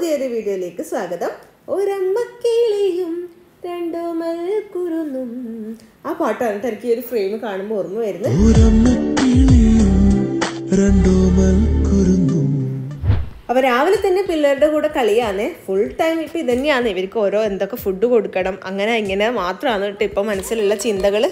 പുതിയൊരു വീഡിയോയിലേക്ക് സ്വാഗതം. ഒരമ്മക്കിളിയും രണ്ടോമൽ കുരുന്നും ആ പാട്ടാണ് എനിക്ക് ഈ ഒരു ഫ്രെയിം കാണുമ്പോൾ ഓർമ്മ വരുന്നത്. അപ്പോൾ രാവിലെ തന്നെ പിള്ളേരുടെ കൂടെ കളിയാണ്, ഫുൾ ടൈം ഇപ്പം ഇതന്നെയാണ്. ഇവർക്ക് ഓരോ എന്തൊക്കെ ഫുഡ് കൊടുക്കണം അങ്ങനെ ഇങ്ങനെ മാത്രമാണ് കേട്ടോ ഇപ്പം മനസ്സിലുള്ള ചിന്തകൾ.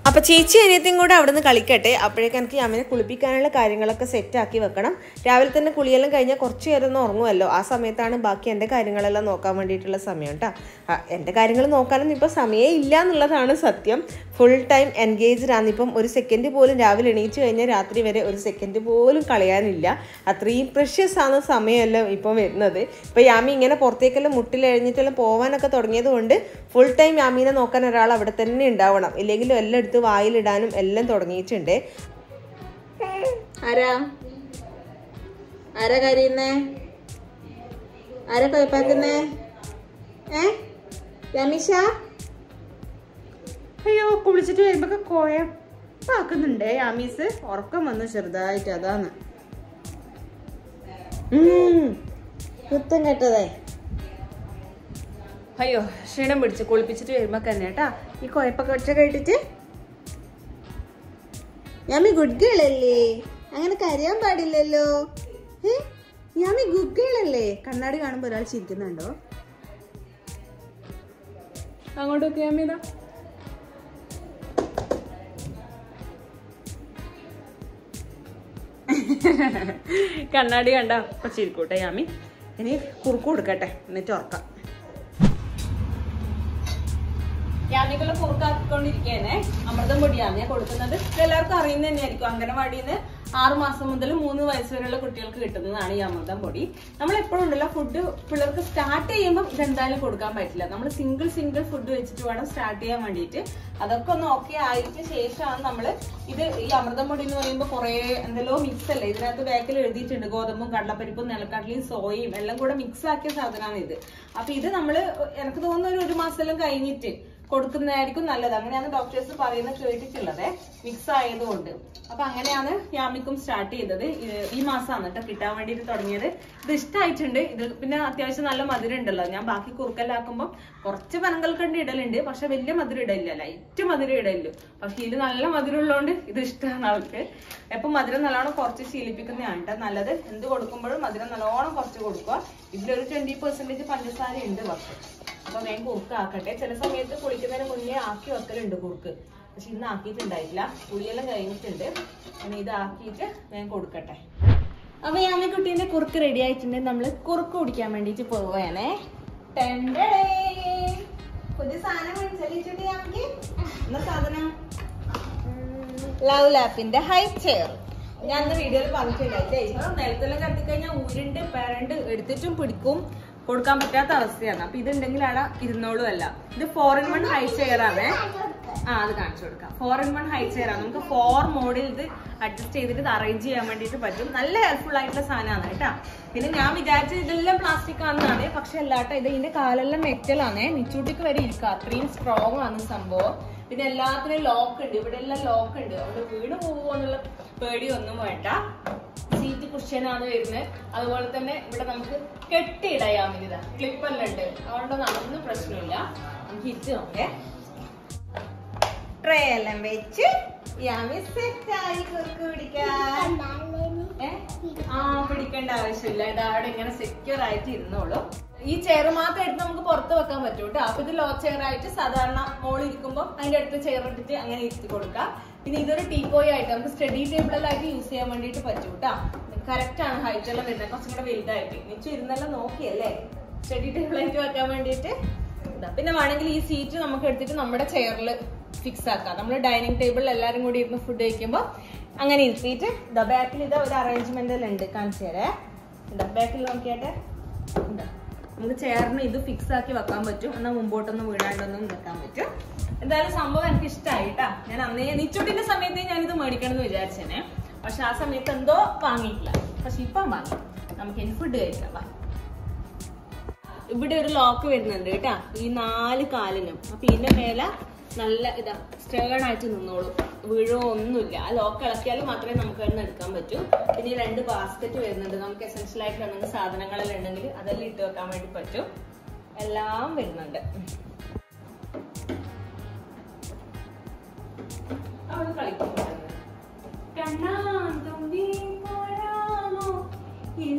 അപ്പോൾ ചേച്ചി അനിയത്തിയും കൂടെ അവിടെ നിന്ന് കളിക്കട്ടെ. അപ്പോഴേക്കും എനിക്ക് യാമിനെ കുളിപ്പിക്കാനുള്ള കാര്യങ്ങളൊക്കെ സെറ്റാക്കി വെക്കണം. രാവിലെ തന്നെ കുളിയെല്ലാം കഴിഞ്ഞാൽ കുറച്ച് നേരം ഒന്ന് ഉറങ്ങുമല്ലോ. ആ സമയത്താണ് ബാക്കി എൻ്റെ കാര്യങ്ങളെല്ലാം നോക്കാൻ വേണ്ടിയിട്ടുള്ള സമയം കേട്ടോ. എൻ്റെ കാര്യങ്ങൾ നോക്കാനൊന്നും ഇപ്പോൾ സമയമേ ഇല്ല എന്നുള്ളതാണ് സത്യം. ഫുൾ ടൈം എൻഗേജ്ഡ് ആണ്. ഇപ്പം ഒരു സെക്കൻഡ് പോലും രാവിലെ എണീച്ച് കഴിഞ്ഞാൽ രാത്രി വരെ ഒരു സെക്കൻഡ് പോലും കളയാനില്ല. അത്രയും പ്രഷ്യസ് ആണ് സമയമെല്ലാം ഇപ്പം വരുന്നത്. ഇപ്പോൾ യാമി ഇങ്ങനെ പുറത്തേക്കെല്ലാം മുട്ടിലെഴിഞ്ഞിട്ടെല്ലാം പോകാനൊക്കെ തുടങ്ങിയത് കൊണ്ട് ഫുൾ ടൈം യാമീനെ നോക്കാൻ ഒരാൾ അവിടെ തന്നെ ഉണ്ടാവണം. ഇല്ലെങ്കിലും എല്ലാം എടുത്ത് വായിലിടാനും എല്ലാം തുടങ്ങിയിട്ടുണ്ട്. ആരാ കരയുന്നേ? ആരാ കൊയപ്പാക്കുന്നേ? രമീഷ അയ്യോ, കുളിച്ചിട്ട് വരുമ്പോ കോയപ്പാക്കുന്നുണ്ട് യാമീസ്. ഉറക്കം വന്നു ചെറുതായിട്ട്, അതാണ് കുത്തം കേട്ടതേ. അയ്യോ, ക്ഷീണം പിടിച്ച് കുളിപ്പിച്ചിട്ട് വരുമ്പോ തന്നെ കേട്ടാ ഈ കോയപ്പൊക്കെ വെച്ച കേട്ടിട്ട്. യാമി ഗുഡ് ഗേൾ അല്ലേ? അങ്ങനെ കരയാൻ പാടില്ലല്ലോ. യാമി ഗുഡ് ഗേൾ അല്ലേ? കണ്ണാടി കാണുമ്പോ ഒരാൾ ചിരിക്കുന്നുണ്ടോ? അങ്ങോട്ടൊക്കെ യാമിതാ. കണ്ണാടി കണ്ട അപ്പൊ ചിരിക്കൂട്ടെ യാമി. ഇനി കുറുക്ക് കൊടുക്കട്ടെ, എന്നിട്ട് ഉറക്കാം. യാമിക്കുള്ള കുറുക്കാക്കിക്കൊണ്ടിരിക്കുകയാണ്. അമൃതം പൊടിയാണ് ഞാൻ കൊടുക്കുന്നത്. എല്ലാവർക്കും അറിയുന്ന തന്നെയായിരിക്കും. അംഗനവാടിയിൽ നിന്ന് 6 മാസം മുതൽ 3 വയസ്സ് വരെയുള്ള കുട്ടികൾക്ക് കിട്ടുന്നതാണ് ഈ അമൃതം പൊടി. നമ്മൾ എപ്പോഴും ഉണ്ടല്ലോ ഫുഡ് പിള്ളേർക്ക് സ്റ്റാർട്ട് ചെയ്യുമ്പോൾ ഇതെന്തായാലും കൊടുക്കാൻ പറ്റില്ല. നമ്മൾ സിംഗിൾ ഫുഡ് വെച്ചിട്ട് വേണം സ്റ്റാർട്ട് ചെയ്യാൻ വേണ്ടിയിട്ട്. അതൊക്കെ ഒന്ന് ഓക്കെ ആയിട്ട് ശേഷമാണ് നമ്മൾ ഇത്. ഈ അമൃതം പൊടി എന്ന് പറയുമ്പോൾ കുറെ എന്തെല്ലോ മിക്സ് അല്ലേ ഇതിനകത്ത് ബാക്കിൽ എഴുതിയിട്ടുണ്ട്. ഗോതമ്പും കടലപ്പരിപ്പും നിലക്കടലയും സോയയും എല്ലാം കൂടെ മിക്സ് ആക്കിയ സാധനമാണ് ഇത്. അപ്പൊ ഇത് നമ്മള് എനിക്ക് തോന്നുന്ന ഒരു മാസമെല്ലാം കഴിഞ്ഞിട്ട് കൊടുക്കുന്നതായിരിക്കും നല്ലത്. അങ്ങനെയാണ് ഡോക്ടേഴ്സ് പറയുന്നത് കേട്ടിട്ടുള്ളത്, മിക്സ് ആയതുകൊണ്ട്. അപ്പൊ അങ്ങനെയാണ് യാമിക്കും സ്റ്റാർട്ട് ചെയ്തത്. ഈ മാസമാണ് കേട്ടോ കിട്ടാൻ വേണ്ടിയിട്ട് തുടങ്ങിയത്. ഇത് ഇഷ്ടമായിട്ടുണ്ട്. ഇത് പിന്നെ അത്യാവശ്യം നല്ല മധുരം ഉണ്ടല്ലോ. ഞാൻ ബാക്കി കുറുക്കലാക്കുമ്പോൾ കുറച്ച് പനങ്കൽക്കണ്ടി ഇടലുണ്ട്, പക്ഷെ വലിയ മധുരം ഇടയില്ല, ലൈറ്റ് മധുരം ഇടയില്ലു. പക്ഷെ ഇത് നല്ല മധുരം ഉള്ളതുകൊണ്ട് ഇത് ഇഷ്ടമാണ് ആൾക്ക്. എപ്പം മധുരം നല്ലോണം കുറച്ച് ശീലിപ്പിക്കുന്നതാണ് കേട്ടോ നല്ലത്. എന്ത് കൊടുക്കുമ്പോഴും മധുരം നല്ലോണം കുറച്ച് കൊടുക്കുക. ഇതിലൊരു 20% പഞ്ചസാര ഉണ്ട് പക്ഷെ. അപ്പൊ വേഗം കുറുക്ക് ആക്കട്ടെ. ചില സമയത്ത് കുളിക്കുന്നതിന് മുന്നേ ആക്കി വെക്കലുണ്ട് കുറുക്ക്, പക്ഷെ ഇന്ന് ആക്കിയിട്ടുണ്ടായിട്ടില്ല. കുളിയെല്ലാം കഴിഞ്ഞിട്ടുണ്ട്. അങ്ങനെ ഇത് ആക്കിയിട്ട് വേഗം കൊടുക്കട്ടെ. അപ്പൊ യാമി കുട്ടീന്റെ കുറുക്ക് റെഡി ആയിട്ടുണ്ട്. നമ്മള് കുറുക്ക് കുടിക്കാൻ വേണ്ടിട്ട് പോവുകയാണേ. പുതിയ സാധനം മേടിച്ചല്ലേ യാമിക്ക്? എന്താ സാധനം? ലവ് ലാപ്പിന്റെ ഹൈ ചെയർ. ഞാൻ അന്ന് വീഡിയോയിൽ പറഞ്ഞിട്ടുണ്ടായില്ലേ, നിലത്തെല്ലാം കത്തിക്കഴിഞ്ഞാൽ ഉരുണ്ട് പെരണ്ട് എടുത്തിട്ടും പിടിക്കും, കൊടുക്കാൻ പറ്റാത്ത അവസ്ഥയാണ്. അപ്പൊ ഇതുണ്ടെങ്കിൽ അവിടെ ഇരുന്നോളും. അല്ല, ഇത് 4-in-1 ഹൈ ചെയർ ആണ്. അത് കാണിച്ചു കൊടുക്കാം. 4-in-1 ഹൈ ചെയർ ആണ്. നമുക്ക് 4 മോഡിൽ ഇത് അഡ്ജസ്റ്റ് ചെയ്തിട്ട് ഇത് അറേഞ്ച് ചെയ്യാൻ വേണ്ടിയിട്ട് പറ്റും. നല്ല ഹെൽപ്ഫുൾ ആയിട്ടുള്ള സാധനമാണ് കേട്ടോ. പിന്നെ ഞാൻ വിചാരിച്ചത് ഇതെല്ലാം പ്ലാസ്റ്റിക് ആണെന്നാണ്, പക്ഷെ അല്ലാട്ടോ. ഇത് ഇതിന്റെ കാലെല്ലാം മെറ്റലാണ്. നിച്ചൂട്ടിക്ക് വരെ ഇരിക്കുക, അത്രയും സ്ട്രോങ് ആണ് സംഭവം. പിന്നെ എല്ലാത്തിനും ലോക്ക് ഉണ്ട്. ഇവിടെ എല്ലാം ലോക്ക് ഉണ്ട്. അവിടെ വീണ് പോകുമോ എന്നുള്ള പേടിയൊന്നും വേണ്ട. സീറ്റ് കുഷ്യനാണ് വരുന്നത്. അതുപോലെ തന്നെ ഇവിടെ നമുക്ക് കെട്ടിയിടാം. ഇതാ ക്ലിപ്പെല്ലാം ഉണ്ട്, അതുകൊണ്ടൊന്നും അതൊന്നും പ്രശ്നമില്ല. നമുക്ക് ഇറ്റ് നോക്കേ. ട്രേ എല്ലാം വെച്ച് യാമി സെറ്റായി കുറുക്ക് പിടിക്കാൻ. പിടിക്കേണ്ട ആവശ്യമില്ല. ഇത് അവിടെ ഇങ്ങനെ സെക്യൂർ ആയിട്ട് ഇരുന്നോളൂ. ഈ ചെയർ മാത്രം എടുത്ത് നമുക്ക് പുറത്ത് വെക്കാൻ പറ്റും കേട്ടോ. അപ്പൊ ഇത് ലോ ചെയർ ആയിട്ട് സാധാരണ മോൾ ഇരിക്കുമ്പോൾ അതിന്റെ അടുത്ത് ചെയർ ഇട്ടിട്ട് അങ്ങനെ ഇരുത്തി കൊടുക്കാം. പിന്നെ ഇതൊരു ടീപ്പോയി ആയിട്ട് നമുക്ക് സ്റ്റഡി ടേബിളിലായിട്ട് യൂസ് ചെയ്യാൻ വേണ്ടിയിട്ട് പറ്റും കേട്ടോ. കറക്റ്റ് ആണ് ഹൈറ്റ് എല്ലാം വരുന്നത്, കുറച്ചും കൂടെ വലുതായിട്ട്. നിച്ചു ഇരുന്നെല്ലാം നോക്കിയല്ലേ സ്റ്റഡി ടേബിളായിട്ട് വെക്കാൻ വേണ്ടിയിട്ട്. പിന്നെ വേണമെങ്കിൽ ഈ സീറ്റ് നമുക്ക് എടുത്തിട്ട് നമ്മുടെ ചെയറിൽ ഫിക്സ് ആക്കാം. നമ്മൾ ഡൈനിങ് ടേബിളിൽ എല്ലാവരും കൂടി ഇരുന്ന് ഫുഡ് കഴിക്കുമ്പോൾ അങ്ങനെ ഇരുത്തിയിട്ട് ബാക്കിൽ ഇത് ഒരു അറേഞ്ച്മെന്റ് ഉണ്ട്, കാണിച്ചു തരേ. ബാക്കിൽ നോക്കിയാട്ടെ, നമുക്ക് ചെയറിന് ഇത് ഫിക്സ് ആക്കി വെക്കാൻ പറ്റും, എന്നാൽ മുമ്പോട്ടൊന്നും വീഴാണ്ടൊന്നും വെക്കാൻ പറ്റും. എന്തായാലും സംഭവം എനിക്ക് ഇഷ്ടമായിട്ടാ. ഞാൻ അന്നേ നിച്ചുട്ടിന്റെ സമയത്ത് ഞാൻ ഇത് മേടിക്കണം എന്ന് വിചാരിച്ചേനെ, പക്ഷെ ആ സമയത്ത് എന്തോ വാങ്ങിയിട്ടില്ല. പക്ഷെ ഇപ്പം വാങ്ങി. നമുക്ക് ഇനി ഫുഡ് കഴിക്കാം. ഇവിടെ ഒരു ലോക്ക് വരുന്നുണ്ട് കേട്ടാ, ഈ 4 കാലിനും. അപ്പൊ ഇതിന്റെ മേലെ നല്ല ഇതാ സ്റ്റേൺ ആയിട്ട് നിന്നോളും, വീഴോ ഒന്നുമില്ല. ആ ലോക്ക് ഇളക്കിയാൽ മാത്രമേ നമുക്ക് തന്നെ എടുക്കാൻ പറ്റൂ. പിന്നെ 2 ബാസ്ക്കറ്റ് വരുന്നുണ്ട്, നമുക്ക് എസെൻഷ്യൽ ആയിട്ട് എന്തെങ്കിലും സാധനങ്ങളെല്ലാം ഉണ്ടെങ്കിൽ അതെല്ലാം ഇട്ട് വെക്കാൻ വേണ്ടി പറ്റും. എല്ലാം വരുന്നുണ്ട്. അവിടെ കളിക്കും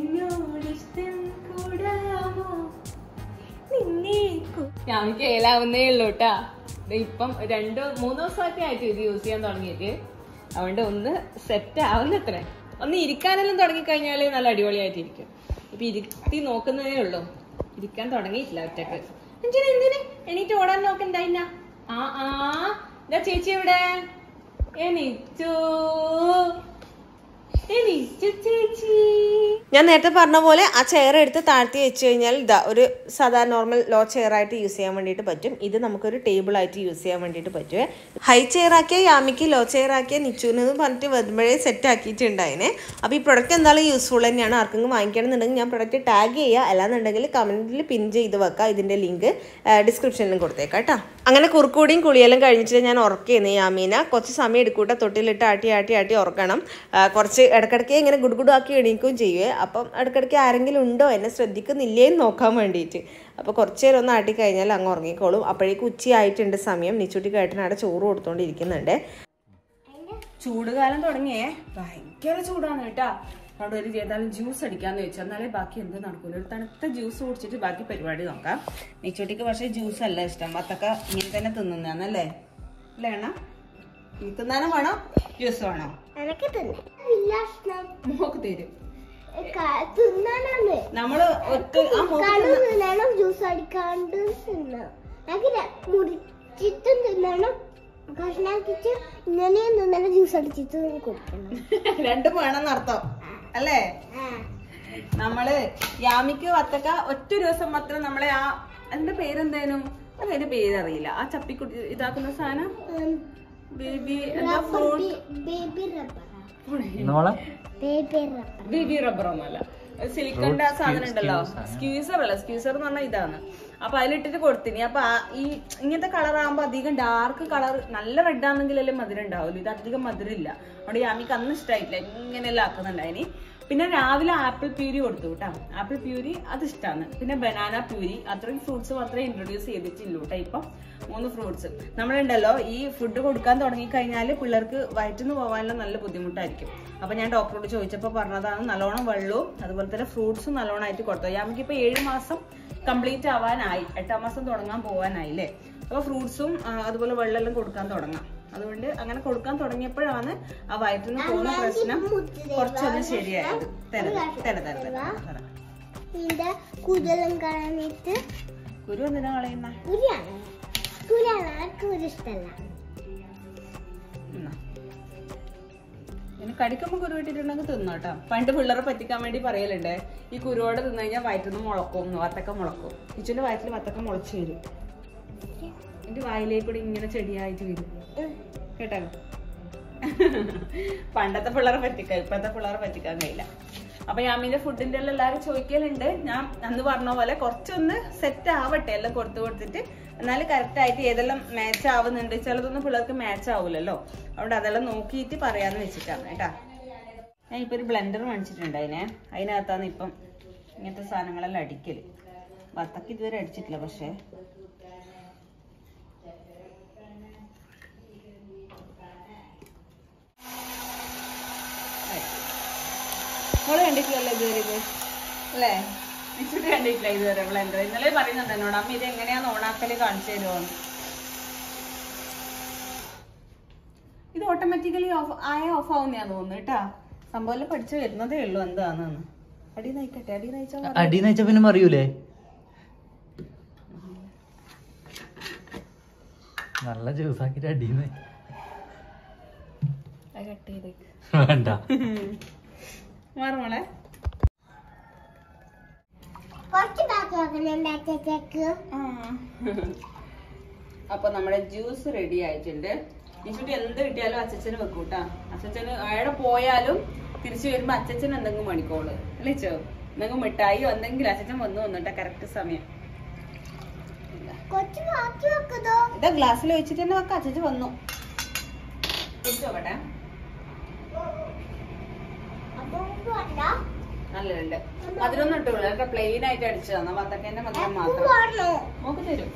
ഞാമിക്ക് ഏലാവുന്നേ ഉള്ളൂ കേട്ടാ. ഇപ്പം 2-3 ദിവസമൊക്കെ ആയിട്ട് ഇത് യൂസ് ചെയ്യാൻ തുടങ്ങിയിട്ട്. അതുകൊണ്ട് ഒന്ന് സെറ്റ് ആവുന്നത്ര, ഒന്ന് ഇരിക്കാനെല്ലാം തുടങ്ങിക്കഴിഞ്ഞാല് നല്ല അടിപൊളിയായിട്ടിരിക്കും. ഇപ്പൊ ഇരുത്തി നോക്കുന്നതേ ഉള്ളൂ, ഇരിക്കാൻ തുടങ്ങിയിട്ടില്ല ഒറ്റക്ക്. എന്തിന് എണീറ്റ് ഓടാൻ നോക്കണ്ടായില്ല. ചേച്ചി എവിടെ? എണീറ്റു ചേച്ചി. ഞാൻ നേരത്തെ പറഞ്ഞ പോലെ ആ ചെയർ എടുത്ത് താഴ്ത്തി വെച്ച് കഴിഞ്ഞാൽ ഇതാ ഒരു സാധാരണ നോർമൽ ലോ ചെയർ ആയിട്ട് യൂസ് ചെയ്യാൻ വേണ്ടിയിട്ട് പറ്റും. ഇത് നമുക്കൊരു ടേബിൾ ആയിട്ട് യൂസ് ചെയ്യാൻ വേണ്ടിയിട്ട് പറ്റുമേ. ഹൈ ചെയർ ആക്കിയ യാമിക്ക്, ലോ ചെയർ ആക്കിയ നിച്ചുവിനെന്ന് പറഞ്ഞിട്ട് വരുമ്പോഴേ സെറ്റ് ആക്കിയിട്ടുണ്ടായിനെ. അപ്പോൾ ഈ പ്രൊഡക്റ്റ് എന്തായാലും യൂസ്ഫുൾ തന്നെയാണ്. ആർക്കെങ്കിലും വാങ്ങിക്കണമെന്നുണ്ടെങ്കിൽ ഞാൻ പ്രൊഡക്റ്റ് ടാഗ് ചെയ്യുക, അല്ലാന്നുണ്ടെങ്കിൽ കമൻറ്റിൽ പിൻ ചെയ്ത് വെക്കുക. ഇതിൻ്റെ ലിങ്ക് ഡിസ്ക്രിപ്ഷനിലും കൊടുത്തേക്കാം കേട്ടോ. അങ്ങനെ കുറുക്കൂടിയും കുളിയെല്ലാം കഴിഞ്ഞിട്ട് ഞാൻ ഉറക്കിയെന്ന് യാമീന. കുറച്ച് സമയം എടുക്കൂട്ട, തൊട്ടിലിട്ട് ആട്ടി ഉറക്കണം. കുറച്ച് ഇടയ്ക്കിടയ്ക്ക് ഇങ്ങനെ ഗുഡ്ഗുഡാക്കി എണീക്കുകയും ചെയ്യുവേ. അപ്പം ഇടയ്ക്കിടയ്ക്ക് ആരെങ്കിലും ഉണ്ടോ, എന്നെ ശ്രദ്ധിക്കുന്നില്ലേന്ന് നോക്കാൻ വേണ്ടിയിട്ട്. അപ്പോൾ കുറച്ച് നേരം ഒന്ന് ആട്ടിക്കഴിഞ്ഞാൽ അങ്ങ് ഉറങ്ങിക്കോളും. അപ്പോഴേക്കും ഉച്ചയായിട്ടുണ്ട് സമയം. നിച്ചുട്ടിക്ക് ഏട്ടനവിടെ ചോറ് കൊടുത്തോണ്ടിരിക്കുന്നുണ്ട്. ചൂടുകാലം തുടങ്ങിയേ, ഭയങ്കര ചൂടാണ് കേട്ടാ. അവിടെ ഒരു ചെയ്താലും ജ്യൂസ് അടിക്കാന്ന് വെച്ചാൽ എന്നാലേ ബാക്കി എന്ത് നടക്കൂല. ഒരു തണുത്ത ജ്യൂസ് കുടിച്ചിട്ട് ബാക്കി പരിപാടി നോക്കാം. നിച്ചുട്ടിക്ക് പക്ഷേ ജ്യൂസ് അല്ല ഇഷ്ടം, വത്തക്ക ഇങ്ങനെ തന്നെ തിന്നുന്നല്ലേ അല്ലേ എണ്ണ? തിന്നാനും വേണോ ജ്യൂസ് വേണോ? മോക്ക് തരും. നമ്മള് ജ്യൂസ് അടിക്കാണ്ട് ഇങ്ങനെ ജ്യൂസ് അടിച്ചിട്ട് കൊടുക്കണം. രണ്ടും വേണമെന്നർത്ഥം അല്ലേ? നമ്മള് യാമിക്ക് വത്തക്ക ഒറ്റ ദിവസം മാത്രം നമ്മളെ ആ എന്റെ പേരെന്തേനു, അതിന്റെ പേരറിയില്ല, ആ ചപ്പിക്കുട്ടി ഇതാക്കുന്ന സാധനം ബേബി ബേബി റബ്ബറൊന്നുമല്ല, സിലിക്കന്റെ ആ സാധനം ഉണ്ടല്ലോ, സ്ക്യൂസർ അല്ല, സ്ക്യൂസർ എന്ന് പറഞ്ഞാൽ ഇതാണ്. അപ്പൊ അതിലിട്ടിട്ട് കൊടുത്തിനി. അപ്പൊ ഈ ഇങ്ങനത്തെ കളറാകുമ്പോ അധികം ഡാർക്ക് കളർ, നല്ല റെഡ് ആണെങ്കിലല്ലേ മധുരം ഉണ്ടാവില്ല. ഇത് അധികം മധുരം ഇല്ല. അവിടെ യാമിക്ക് അന്ന് ഇഷ്ടമായിട്ടില്ല, ഇങ്ങനെയെല്ലാം ആക്കുന്നുണ്ടായിനി. പിന്നെ രാവിലെ ആപ്പിൾ പ്യൂരി കൊടുത്തു കേട്ടോ. ആപ്പിൾ പ്യൂരി അത് ഇഷ്ടമാണ്. പിന്നെ ബനാന പ്യൂരി, അത്രയും ഫ്രൂട്ട്സ് മാത്രമേ ഇൻട്രൊഡ്യൂസ് ചെയ്തിട്ടുള്ളൂ കേട്ടോ. ഇപ്പം 3 ഫ്രൂട്ട്സ്. നമ്മളുണ്ടല്ലോ ഈ ഫുഡ് കൊടുക്കാൻ തുടങ്ങിക്കഴിഞ്ഞാൽ പിള്ളേർക്ക് വയറ്റിന്ന് പോകാനുള്ള നല്ല ബുദ്ധിമുട്ടായിരിക്കും. അപ്പൊ ഞാൻ ഡോക്ടറോട് ചോദിച്ചപ്പോൾ പറഞ്ഞതാണ് നല്ലോണം വെള്ളവും അതുപോലെ തന്നെ ഫ്രൂട്ട്സും നല്ലോണമായിട്ട് കൊടുത്തു. നമുക്കിപ്പോൾ 7 മാസം കംപ്ലീറ്റ് ആവാനായി, 8ാം മാസം തുടങ്ങാൻ പോകാനായില്ലേ. അപ്പൊ ഫ്രൂട്ട്സും അതുപോലെ വെള്ളമെല്ലാം കൊടുക്കാൻ തുടങ്ങാം. അതുകൊണ്ട് അങ്ങനെ കൊടുക്കാൻ തുടങ്ങിയപ്പോഴാണ് ആ വയറ്റിന്ന് പോകുന്ന പ്രശ്നം കുറച്ചൊന്ന് ശരിയായത്. കുരു എന്തിനാ കളയുന്ന? ഇനി കടിക്കുമ്പോ കുരു ഇട്ടിട്ടുണ്ടെങ്കിൽ തിന്നോട്ടോ. പണ്ട് പിള്ളേരെ പറ്റിക്കാൻ വേണ്ടി പറയലുണ്ടേ, ഈ കുരുവോടെ തിന്നു കഴിഞ്ഞാൽ വയറ്റിന്ന് മുളക്കും, വത്തക്ക മുളക്കും. ഇച്ചുന്റെ വയറ്റിൽ വത്തക്ക മുളച്ചു വരും. എന്റെ വായിലേക്കൂടെ ഇങ്ങനെ ചെടിയായിട്ട് വരും കേട്ടോ. പണ്ടത്തെ പിള്ളേരെ പറ്റിക്കാം, ഇപ്പഴത്തെ പിള്ളേരെ പറ്റിക്കാൻ കഴിയില്ല. അപ്പൊ യാമിന്റെ ഫുഡിന്റെ എല്ലാം എല്ലാവരും ചോദിക്കലുണ്ട്. ഞാൻ അന്ന് പറഞ്ഞ പോലെ കുറച്ചൊന്ന് സെറ്റ് ആവട്ടെ, എല്ലാം കൊടുത്തിട്ട് എന്നാലും കറക്റ്റ് ആയിട്ട് ഏതെല്ലാം മാച്ച് ആവുന്നുണ്ട്. ചിലതൊന്നും പിള്ളേർക്ക് മാച്ച് ആവൂലല്ലോ, അതുകൊണ്ട് അതെല്ലാം നോക്കിയിട്ട് പറയാന്ന് വെച്ചിട്ടാണ് കേട്ടാ. ഞാൻ ഇപ്പൊ ഒരു ബ്ലെൻഡർ മേടിച്ചിട്ടുണ്ട്. അതിനകത്താണ് ഇപ്പം ഇങ്ങനത്തെ സാധനങ്ങളെല്ലാം അടിക്കല്. വത്തക്ക ഇതുവരെ അടിച്ചിട്ടില്ല. പക്ഷെ മോള് കണ്ടിട്ടില്ലല്ലോ ഇതുവരെ ഇത് അല്ലേ? നിശ്ചിട്ട് കണ്ടിട്ടില്ല ഇതുവരെ ബ്ലെൻഡർ. ഇന്നലെ പറയുന്നുണ്ട് എന്നോട്, അമ്മ ഇത് എങ്ങനെയാന്ന് ഓണാക്കല് കാണിച്ചു തരുമോ? ഇത് ഓട്ടോമാറ്റിക്കലി ഓഫ് ആവുന്നതാന്ന് തോന്നുന്നു കേട്ടാ. സംഭവം പഠിച്ചു വരുന്നതേ ഉള്ളൂ എന്താണെന്ന്. അടി നയിക്കട്ടെ, അടി നയിച്ച പിന്നെ അറിയൂലേ. നല്ല ജ്യൂസാക്കിട്ട് അടിയുന്നേ കട്ട് ചെയ്തേക്ക് വേണ്ട. മാറുമോളെ. അപ്പൊ നമ്മുടെ ജ്യൂസ് റെഡി ആയിട്ടുണ്ട്. നിഷുട്ടി എന്ത് കിട്ടിയാലും അച്ഛന് വെക്കൂട്ടാ. അച്ഛന് അയാളെ പോയാലും തിരിച്ചു വരുമ്പോ അച്ഛൻ എന്തെങ്കിലും മണിക്കോള് അല്ലേ ചോ, എന്തെങ്കിലും മിഠായിയോ എന്തെങ്കിലും അച്ഛൻ വന്നിട്ടാ കറക്റ്റ് സമയം. ഇതാ ഗ്ലാസ്സിൽ വെച്ചിട്ട് തന്നെ വെക്കാം. അച്ഛൻ വന്നു വെച്ചോട്ടെ. നല്ലുണ്ട്. മധുരൊന്നും ഇട്ടുള്ളൂ, അതൊക്കെ പ്ലെയിൻ ആയിട്ട് അടിച്ചു തന്നാ. വത്തക്കേന്റെ മധുരം മാത്രം നമുക്ക് തരും.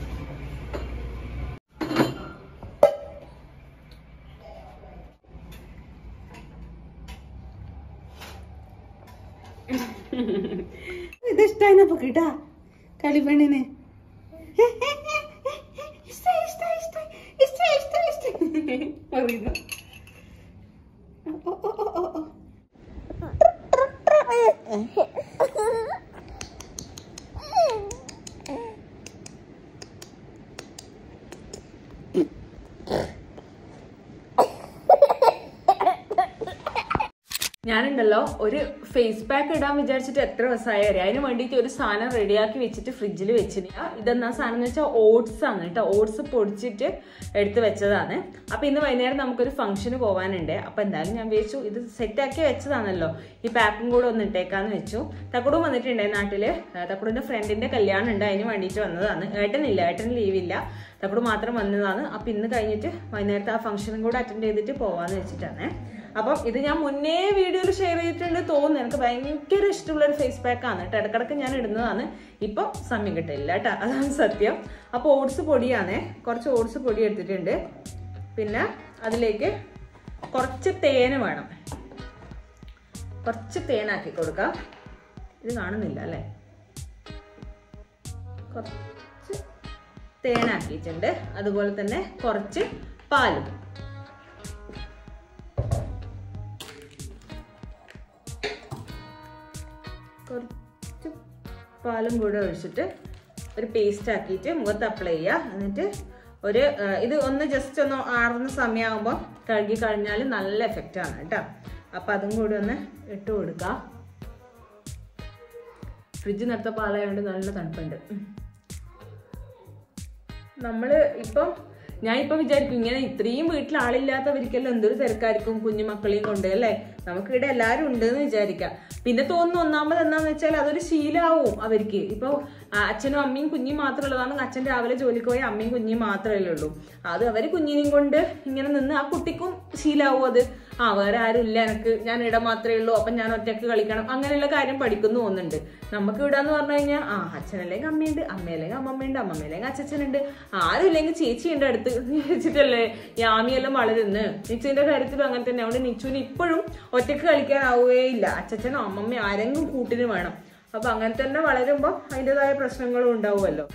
ഇത് ഇഷ്ടായിപ്പോ കിട്ടാ കളിപ്പെണ്ണിന്. പറയുന്നു ഞാനുണ്ടല്ലോ ഒരു ഫേസ് പാക്ക് ഇടാൻ വിചാരിച്ചിട്ട് എത്ര ദിവസമായി അറിയാം. അതിന് വേണ്ടിയിട്ട് ഒരു സാധനം റെഡിയാക്കി വെച്ചിട്ട് ഫ്രിഡ്ജിൽ വെച്ചിട്ട് ഇതെന്നാ സാധനം എന്ന് വെച്ചാൽ ഓട്സ് ആണ് കേട്ടോ. ഓട്സ് പൊടിച്ചിട്ട് എടുത്ത് വെച്ചതാണ്. അപ്പൊ ഇന്ന് വൈകുന്നേരം നമുക്കൊരു ഫംഗ്ഷന് പോകാനുണ്ട്. അപ്പൊ എന്തായാലും ഞാൻ വിചാരിച്ചു ഇത് സെറ്റാക്കി വെച്ചതാണല്ലോ, ഈ പാക്കും കൂടെ ഒന്ന് ഇട്ടേക്കാന്ന് വെച്ചു. തക്കുടും വന്നിട്ടുണ്ടേ നാട്ടില്. തക്കുടിന്റെ ഫ്രണ്ടിന്റെ കല്യാണം ഉണ്ട്, അതിന് വേണ്ടിയിട്ട് വന്നതാണ്. ഏട്ടനില്ല, ഏട്ടന് ലീവില്ല, തക്കുട് മാത്രം വന്നതാണ്. അപ്പൊ ഇന്ന് കഴിഞ്ഞിട്ട് വൈകുന്നേരത്തെ ആ ഫംഗ്ഷനും കൂടെ അറ്റൻഡ് ചെയ്തിട്ട് പോവാന്ന് വെച്ചിട്ടാണ്. അപ്പം ഇത് ഞാൻ മുന്നേ വീഡിയോയിൽ ഷെയർ ചെയ്തിട്ടുണ്ട് തോന്നുന്നു. എനിക്ക് ഭയങ്കര ഇഷ്ടമുള്ള ഒരു ഫേസ് പാക്ക് ആണ് കേട്ടോ. ഇടക്കിടക്ക് ഞാൻ ഇടുന്നതാണ്. ഇപ്പം സമയം കിട്ടില്ല കേട്ടോ, അതാണ് സത്യം. അപ്പോൾ ഓട്സ് പൊടിയാണേ, കുറച്ച് ഓട്സ് പൊടി എടുത്തിട്ടുണ്ട്. പിന്നെ അതിലേക്ക് കുറച്ച് തേന് വേണം, കുറച്ച് തേനാക്കി കൊടുക്കാം. ഇത് കാണുന്നില്ല അല്ലേ, കുറച്ച് തേനാക്കിയിട്ടുണ്ട്. അതുപോലെ തന്നെ കുറച്ച് പാലും. കുറച്ച് പാലും കൂടെ ഒഴിച്ചിട്ട് ഒരു പേസ്റ്റ് ആക്കിയിട്ട് മുഖത്ത് അപ്ലൈ ചെയ്യുക. എന്നിട്ട് ഒരു ഇത് ഒന്ന് ജസ്റ്റ് ഒന്ന് ആറുന്ന സമയമാകുമ്പോൾ കഴുകി കഴിഞ്ഞാൽ നല്ല എഫക്റ്റ് ആണ് കേട്ടോ. അപ്പം അതും കൂടി ഒന്ന് ഇട്ട് കൊടുക്കുക. ഫ്രിഡ്ജ് നിർത്ത പാലായതുകൊണ്ട് നല്ല തണുപ്പുണ്ട്. ഞാനിപ്പം വിചാരിക്കും ഇങ്ങനെ ഇത്രയും വീട്ടിൽ ആളില്ലാത്തവർക്കെല്ലാം എന്തൊരു തിരക്കായിരിക്കും കുഞ്ഞു മക്കളെയും കൊണ്ട് അല്ലേ. നമുക്കിവിടെ എല്ലാവരും ഉണ്ട് എന്ന് വിചാരിക്കാം. പിന്നെ തോന്നുന്നു ഒന്നാമത് എന്താന്ന് വെച്ചാൽ അതൊരു ശീലമാവും അവർക്ക്. ഇപ്പൊ അച്ഛനും അമ്മയും കുഞ്ഞിയും മാത്രമേ ഉള്ളതാണ്. അച്ഛൻ രാവിലെ ജോലിക്ക് പോയി അമ്മയും കുഞ്ഞിയും മാത്രമേ ഉള്ളൂ. അത് അവര് കുഞ്ഞിനെയും കൊണ്ട് ഇങ്ങനെ നിന്ന് ആ കുട്ടിക്കും ശീലമാവും അത്. വേറെ ആരും ഇല്ല, എനിക്ക് ഞാൻ ഇട മാത്രമേ ഉള്ളൂ, അപ്പൊ ഞാൻ ഒറ്റക്ക് കളിക്കണം, അങ്ങനെയുള്ള കാര്യം പഠിക്കുന്നു തോന്നുന്നുണ്ട്. നമുക്ക് ഇടാന്ന് പറഞ്ഞു കഴിഞ്ഞാൽ അച്ഛനല്ലെങ്കിൽ അമ്മയുണ്ട്, അമ്മയല്ലെങ്കിൽ അമ്മമ്മയുണ്ട്, അമ്മമ്മയില്ലെങ്കിൽ അച്ഛനുണ്ട്, ആരും ഇല്ലെങ്കിൽ ചേച്ചിയുണ്ട് അടുത്ത് വെച്ചിട്ടല്ലേ യാമിയെല്ലാം വളരുന്നു. നിച്ചുവിന്റെ കാര്യത്തിലും അങ്ങനെ തന്നെ. അവിടെ നിച്ചുവിന് ഇപ്പോഴും ഒറ്റക്ക് കളിക്കാനാവുകയില്ല, അച്ഛനോ അമ്മമ്മയോ ആരെങ്കിലും കൂട്ടിന് വേണം. അപ്പൊ അങ്ങനെ തന്നെ വളരുമ്പോ അതിൻ്റെതായ പ്രശ്നങ്ങളും ഉണ്ടാവുമല്ലോ.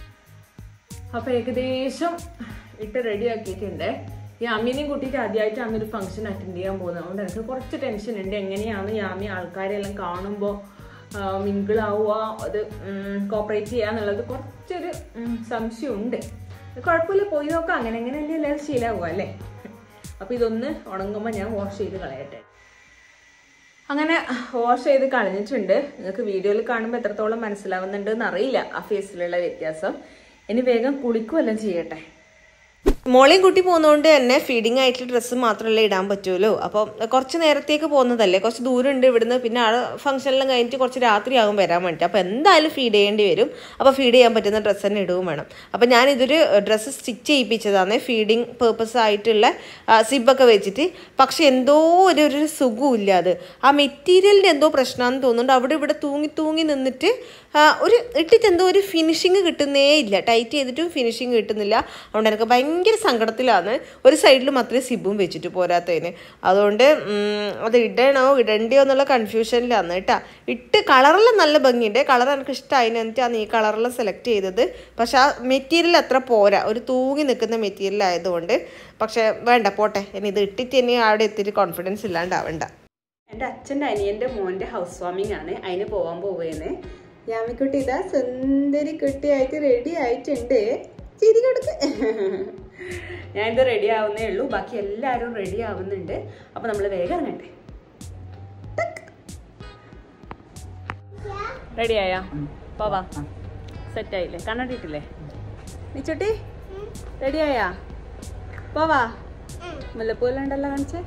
അപ്പൊ ഏകദേശം ഇട്ട് റെഡി ആക്കിയിട്ടുണ്ട്. ഈ യാമിനെയും കൂട്ടിയിട്ട് ആദ്യമായിട്ടാണ് ഒരു ഫംഗ്ഷൻ അറ്റൻഡ് ചെയ്യാൻ പോകുന്നത്. അതുകൊണ്ട് എനിക്ക് കുറച്ച് ടെൻഷൻ ഉണ്ട്. എങ്ങനെയാണ് യാമി ആൾക്കാരെല്ലാം കാണുമ്പോൾ മിങ്കിളാവുക, അത് കോപ്പറേറ്റ് ചെയ്യാന്നുള്ളത് കുറച്ചൊരു സംശയമുണ്ട്. കുഴപ്പമില്ല, പോയി നോക്കാം. അങ്ങനെയല്ലേ എല്ലാവരും ശീലമാവുക അല്ലേ. അപ്പൊ ഇതൊന്ന് ഉണങ്ങുമ്പോൾ ഞാൻ വാഷ് ചെയ്ത് കളയട്ടെ. അങ്ങനെ വാഷ് ചെയ്ത് കളഞ്ഞിട്ടുണ്ട്. നിങ്ങൾക്ക് വീഡിയോയിൽ കാണുമ്പോൾ എത്രത്തോളം മനസ്സിലാവുന്നുണ്ട് എന്ന് അറിയില്ല ആ ഫേസിലുള്ള വ്യത്യാസം. ഇനി വേഗം കുളിക്കുമെല്ലാം ചെയ്യട്ടെ. മോളെയും കുട്ടി പോകുന്നതുകൊണ്ട് തന്നെ ഫീഡിങ് ആയിട്ടുള്ള ഡ്രസ്സ് മാത്രമല്ലേ ഇടാൻ പറ്റുമല്ലോ. അപ്പം കുറച്ച് നേരത്തേക്ക് പോകുന്നതല്ലേ, കുറച്ച് ദൂരം ഉണ്ട് ഇവിടുന്ന്. പിന്നെ ആ ഫംഗ്ഷനെല്ലാം കഴിഞ്ഞിട്ട് കുറച്ച് രാത്രിയാകും വരാൻ വേണ്ടിയിട്ട്. അപ്പോൾ എന്തായാലും ഫീഡ് ചെയ്യേണ്ടി വരും. അപ്പോൾ ഫീഡ് ചെയ്യാൻ പറ്റുന്ന ഡ്രസ്സ് തന്നെ ഇടുകയും വേണം. അപ്പോൾ ഞാനിതൊരു ഡ്രസ്സ് സ്റ്റിച്ച് ചെയ്യിപ്പിച്ചതാണ്, ഫീഡിങ് പേർപ്പസ് ആയിട്ടുള്ള സിബൊക്കെ വെച്ചിട്ട്. പക്ഷെ എന്തോ ഒരു സുഖമില്ല. അത് ആ മെറ്റീരിയലിൻ്റെ എന്തോ പ്രശ്നമാണെന്ന് തോന്നുന്നുണ്ട്. അവിടെ ഇവിടെ തൂങ്ങി നിന്നിട്ട് ഒരു ഇട്ടിട്ട് എന്തോ ഒരു ഫിനിഷിങ് കിട്ടുന്നേ ഇല്ല. ടൈറ്റ് ചെയ്തിട്ടും ഫിനിഷിങ് കിട്ടുന്നില്ല. അതുകൊണ്ട് എനിക്ക് ഭയങ്കര സങ്കടത്തിലാണ്. ഒരു സൈഡിൽ മാത്രമേ സിബും വെച്ചിട്ട് പോരാത്തതിന്. അതുകൊണ്ട് അത് ഇടണ്ടയോ എന്നുള്ള കൺഫ്യൂഷനിലാണ് കേട്ടോ. ഇട്ട് കളറെല്ലാം നല്ല ഭംഗിയുണ്ട്, കളർ എനിക്ക് ഇഷ്ടമായി. എന്നിട്ടാണ് ഈ കളറെല്ലാം സെലക്ട് ചെയ്തത്. പക്ഷെ ആ മെറ്റീരിയൽ അത്ര പോരാ, ഒരു തൂങ്ങി നിൽക്കുന്ന മെറ്റീരിയൽ ആയതുകൊണ്ട്. പക്ഷെ വേണ്ട, പോട്ടെ. ഇനി ഇത് ഇട്ടിട്ട് ഇനി അവിടെ എത്തിയിട്ട് കോൺഫിഡൻസ് ഇല്ലാണ്ടാവണ്ട. എൻ്റെ അച്ഛൻ്റെ അനിയൻ്റെ മോൻ്റെ ഹൗസ് വാമിംഗ് ആണ്, അതിന് പോകാൻ പോവുകയെന്ന്. യാമിക്കുട്ടി ഇതാ സുന്ദരി കുട്ടിയായിട്ട് റെഡി ആയിട്ടുണ്ട്. ചിരി കൊടുക്ക്. ഞാനിത് റെഡി ആവുന്നേ ഉള്ളൂ, ബാക്കി എല്ലാവരും റെഡി ആവുന്നുണ്ട്. അപ്പൊ നമ്മൾ വേഗം ഇറങ്ങട്ടെ. റെഡി ആയാ? പോവാ സെറ്റായില്ലേ കണ്ണടിയിട്ടില്ലേ നിച്ചോട്ടി റെഡിയായാ പോവാ മുല്ലപ്പൂവെല്ലാം ഉണ്ടല്ലോ കാണിച്ചേ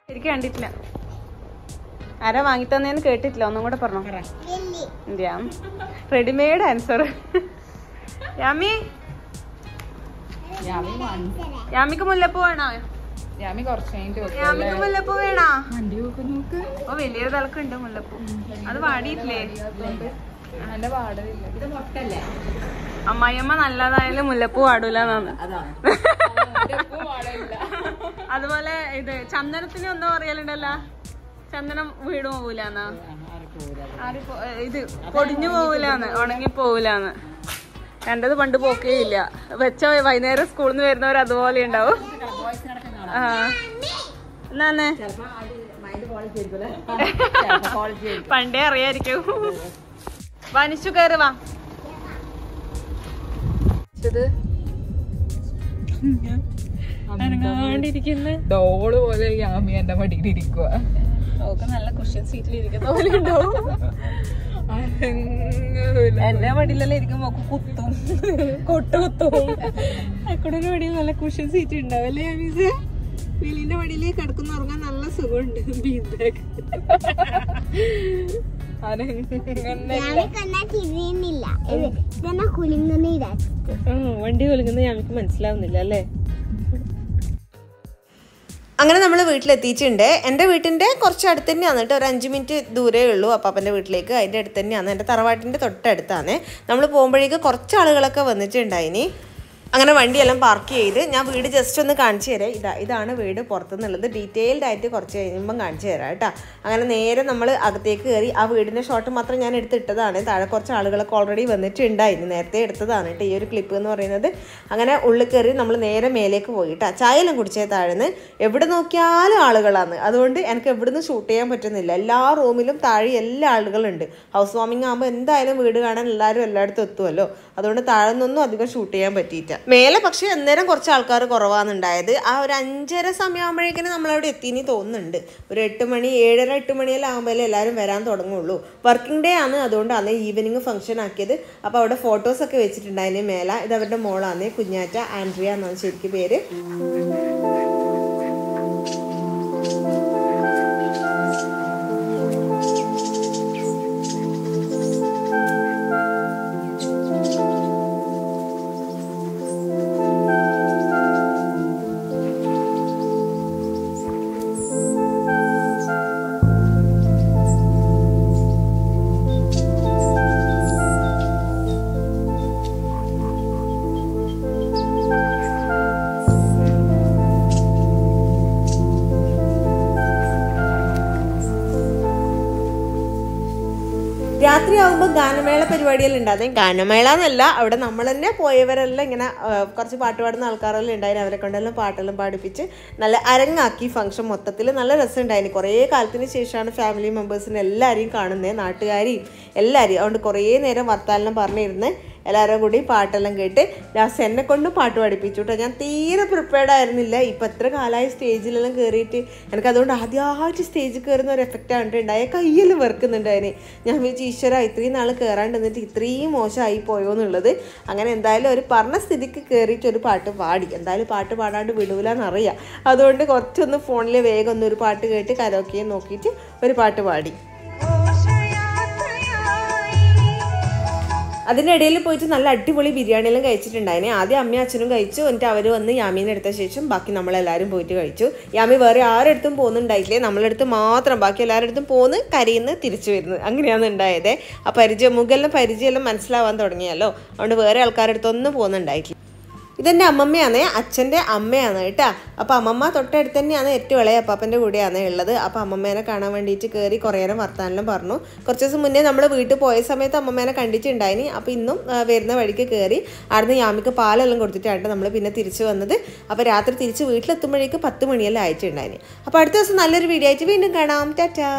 ശരിക്കും കണ്ടിട്ടില്ല ആരാ വാങ്ങി തന്നേന്ന് കേട്ടിട്ടില്ല ഒന്നും കൂടെ പറഞ്ഞോ എന്തിയാ റെഡിമെയ്ഡ് ആൻസർ യാമിക്ക് മുല്ലപ്പൂ വേണോ യാമിക്ക് മുല്ലപ്പൂ വേണോ ഓ വലിയൊരു തിളക്കുണ്ട് മുല്ലപ്പൂ അത് വാടിയിട്ടില്ലേ അമ്മായിയമ്മ നല്ലതായാലും മുല്ലപ്പൂ പാടൂലെന്നാണ് അതുപോലെ ഇത് ചന്ദനത്തിന് ഒന്നും പറയലുണ്ടല്ലോ ചന്ദനം വീട് പോവൂലെന്നാ ഇത് പൊടിഞ്ഞു പോവൂലെന്ന് ഉണങ്ങി പോവൂലെന്ന് എന്റേത് പണ്ട് പോക്കേ ഇല്ല വെച്ച വൈകുന്നേരം സ്കൂളിൽ നിന്ന് വരുന്നവർ അതുപോലെ ഉണ്ടാവും എന്നാന്ന് പണ്ടേ അറിയായിരിക്കും വനിച്ചു കയറി വാ ഡോള് പോലെ യാമി എന്റെ മടിയിലിരിക്കുക ഓക്കെ നല്ല കുഷ്യൻ സീറ്റിൽ ഇരിക്കുന്ന പോലെ ഉണ്ടാവും എന്റെ മടിയിലെല്ലാം ഇരിക്കുമ്പോ കുത്തും കൊട്ട് കുത്തും അക്കൂടെ ഒരു മടിയിൽ നല്ല കുഷ്യൻ സീറ്റ് ഉണ്ടാവും അല്ലേ യാമീസ് വീലിന്റെ മടിയിലേക്ക് കിടക്കുന്ന ഉറങ്ങാൻ നല്ല സുഖമുണ്ട് വണ്ടി കൊലുങ്ങുന്ന ഞങ്ങൾക്ക് മനസ്സിലാവുന്നില്ല അല്ലേ അങ്ങനെ നമ്മൾ വീട്ടിലെത്തിയിട്ടുണ്ട് എൻ്റെ വീട്ടിൻ്റെ കുറച്ച് അടുത്ത് തന്നെയാണ് കേട്ടോ ഒരു 5 മിനിറ്റ് ദൂരേ ഉള്ളൂ അപ്പാപ്പൻ്റെ വീട്ടിലേക്ക് അതിൻ്റെ അടുത്ത് തന്നെയാണ് എൻ്റെ തറവാട്ടിൻ്റെ തൊട്ടടുത്താണ് നമ്മൾ പോകുമ്പോഴേക്ക് കുറച്ച് ആളുകളൊക്കെ വന്നിട്ടുണ്ടായിനി അങ്ങനെ വണ്ടിയെല്ലാം പാർക്ക് ചെയ്ത് ഞാൻ വീട് ജസ്റ്റ് ഒന്ന് കാണിച്ചു തരാം ഇതാണ് വീട് പുറത്തുനിന്നുള്ളത് ഡീറ്റെയിൽഡ് ആയിട്ട് കുറച്ച് കഴിയുമ്പം കാണിച്ചു തരാം കേട്ടോ അങ്ങനെ നേരെ നമ്മൾ അകത്തേക്ക് കയറി ആ വീടിൻ്റെ ഷോട്ട് മാത്രം ഞാൻ എടുത്തിട്ടതാണ് താഴെ കുറച്ച് ആളുകളൊക്കെ ഓൾറെഡി വന്നിട്ടുണ്ടായിരുന്നു നേരത്തെ എടുത്തതാണ് കേട്ടോ ഈ ഒരു ക്ലിപ്പ് എന്ന് പറയുന്നത് അങ്ങനെ ഉള്ളിൽ കയറി നമ്മൾ നേരെ മേലേക്ക് പോയി കേട്ടോ ചായയെല്ലാം കുടിച്ചേ താഴെന്ന് എവിടെ നോക്കിയാലും ആളുകളാണ് അതുകൊണ്ട് എനിക്ക് എവിടുന്ന് ഷൂട്ട് ചെയ്യാൻ പറ്റുന്നില്ല എല്ലാ റൂമിലും താഴെ എല്ലാ ആളുകളുണ്ട് ഹൗസ് വാമിംഗ് ആകുമ്പോൾ എന്തായാലും വീട് കാണാൻ എല്ലാവരും എല്ലായിടത്തും എത്തുമല്ലോ അതുകൊണ്ട് താഴെ നിന്നൊന്നും അധികം ഷൂട്ട് ചെയ്യാൻ പറ്റിയില്ല മേലെ പക്ഷേ അന്നേരം കുറച്ച് ആൾക്കാർ കുറവാണുണ്ടായത് ആ ഒരു 5:30 സമയമാകുമ്പോഴേക്കും നമ്മളവിടെ എത്തിയെന്ന് തോന്നുന്നുണ്ട് ഒരു 8 മണി 7:30 8 മണിയെല്ലാം ആകുമ്പോഴേ എല്ലാവരും വരാൻ തുടങ്ങുള്ളൂ വർക്കിംഗ് ഡേ ആണ് അതുകൊണ്ടാണ് ഈവനിങ് ഫംഗ്ഷൻ ആക്കിയത് അപ്പോൾ അവിടെ ഫോട്ടോസൊക്കെ വെച്ചിട്ടുണ്ടായിരുന്നു മേലെ ഇത് അവരുടെ മോളാണ് കുഞ്ഞാറ്റ ആൻഡ്രിയ എന്നാണ് ശരിക്കും പേര് രാത്രിയാകുമ്പോൾ ഗാനമേള പരിപാടിയെല്ലാം ഉണ്ടാകും ഗാനമേള എന്നല്ല അവിടെ നമ്മൾ തന്നെ പോയവരെല്ലാം ഇങ്ങനെ കുറച്ച് പാട്ട് പാടുന്ന ആൾക്കാരെല്ലാം ഉണ്ടായിരുന്നു അവരെ കൊണ്ടെല്ലാം പാട്ടെല്ലാം പാടിപ്പിച്ച് നല്ല അരങ്ങാക്കി ഫംഗ്ഷൻ മൊത്തത്തിൽ നല്ല രസമുണ്ടായിരുന്നു കുറേ കാലത്തിന് ശേഷമാണ് ഫാമിലി മെമ്പേഴ്സിനെ എല്ലാവരെയും കാണുന്നത് നാട്ടുകാരെയും എല്ലാവരെയും അതുകൊണ്ട് കുറേ നേരം വർത്താനം പറഞ്ഞിരുന്ന് എല്ലാവരും കൂടി പാട്ടെല്ലാം കേട്ട് ലാസ്റ്റ് എന്നെ കൊണ്ട് പാട്ട് പഠിപ്പിച്ചു കേട്ടോ ഞാൻ തീരെ പ്രിപ്പയർഡ് ആയിരുന്നില്ല ഇപ്പം എത്ര കാലമായി സ്റ്റേജിലെല്ലാം കയറിയിട്ട് എനിക്കതുകൊണ്ട് ആദ്യമായിട്ട് സ്റ്റേജിൽ കയറുന്ന ഒരു എഫക്റ്റാണ് ഉണ്ടായ കയ്യെല്ലാം വെറുക്കുന്നുണ്ടായിന് ഞാൻ വിചാരിച്ചു ഈശ്വര ഇത്രയും നാൾ കയറാണ്ട് നിന്നിട്ട് ഇത്രയും മോശമായി പോയോ എന്നുള്ളത് അങ്ങനെ എന്തായാലും ഒരു പറഞ്ഞ സ്ഥിതിക്ക് കയറിയിട്ട് ഒരു പാട്ട് പാടി എന്തായാലും പാട്ട് പാടാണ്ട് വിടൂലെന്നറിയാം അതുകൊണ്ട് കുറച്ചൊന്ന് ഫോണിൽ വേഗം ഒന്ന് ഒരു പാട്ട് കേട്ട് കരോക്കെ നോക്കിയിട്ട് ഒരു പാട്ട് പാടി അതിൻ്റെ ഇടയിൽ പോയിട്ട് നല്ല അടിപൊളി ബിരിയാണിയെല്ലാം കഴിച്ചിട്ടുണ്ടായിന് ആദ്യം അമ്മയും അച്ഛനും കഴിച്ചു എന്നിട്ട് അവർ വന്ന് യാമീനെ എടുത്ത ശേഷം ബാക്കി നമ്മളെല്ലാവരും പോയിട്ട് കഴിച്ചു യാമി വേറെ ആരുടെ പോകുന്നുണ്ടായില്ലേ നമ്മളടുത്ത് മാത്രം ബാക്കി എല്ലാവരുടെ അടുത്തും പോന്ന് കരയുന്ന് തിരിച്ചു വരുന്നത് അങ്ങനെയാണ് ഉണ്ടായത് ആ പരിചയമെല്ലാം മനസ്സിലാവാൻ തുടങ്ങിയല്ലോ അതുകൊണ്ട് വേറെ ആൾക്കാരുടെ അടുത്തൊന്നും പോകുന്നുണ്ടായിട്ടില്ല ഇതെൻ്റെ അമ്മമ്മയാണ് അച്ഛൻ്റെ അമ്മയാണ് കേട്ടോ അപ്പോൾ അമ്മമ്മ തൊട്ടടുത്ത് തന്നെയാണ് ഏറ്റവും ഇളയ അപ്പാപ്പൻ്റെ കൂടെയാണ് ഉള്ളത് അപ്പോൾ അമ്മമ്മേനെ കാണാൻ വേണ്ടിയിട്ട് കയറി കുറേ നേരം വർത്താനെല്ലാം പറഞ്ഞു കുറച്ച് ദിവസം മുന്നേ നമ്മൾ വീട്ടിൽ പോയ സമയത്ത് അമ്മമ്മേനെ കണ്ടിട്ടുണ്ടായിനി അപ്പോൾ ഇന്നും വരുന്ന വഴിക്ക് കയറി അവിടുന്ന് യാമിക്ക് പാലെല്ലാം കൊടുത്തിട്ടാണ് നമ്മൾ പിന്നെ തിരിച്ചു വന്നത് അപ്പോൾ രാത്രി തിരിച്ച് വീട്ടിലെത്തുമ്പോഴേക്ക് 10 മണിയെല്ലാം ആയിട്ടുണ്ടായിനി അപ്പോൾ അടുത്ത ദിവസം നല്ലൊരു വീഡിയോ ആയിട്ട് വീണ്ടും കാണാം ടാറ്റാ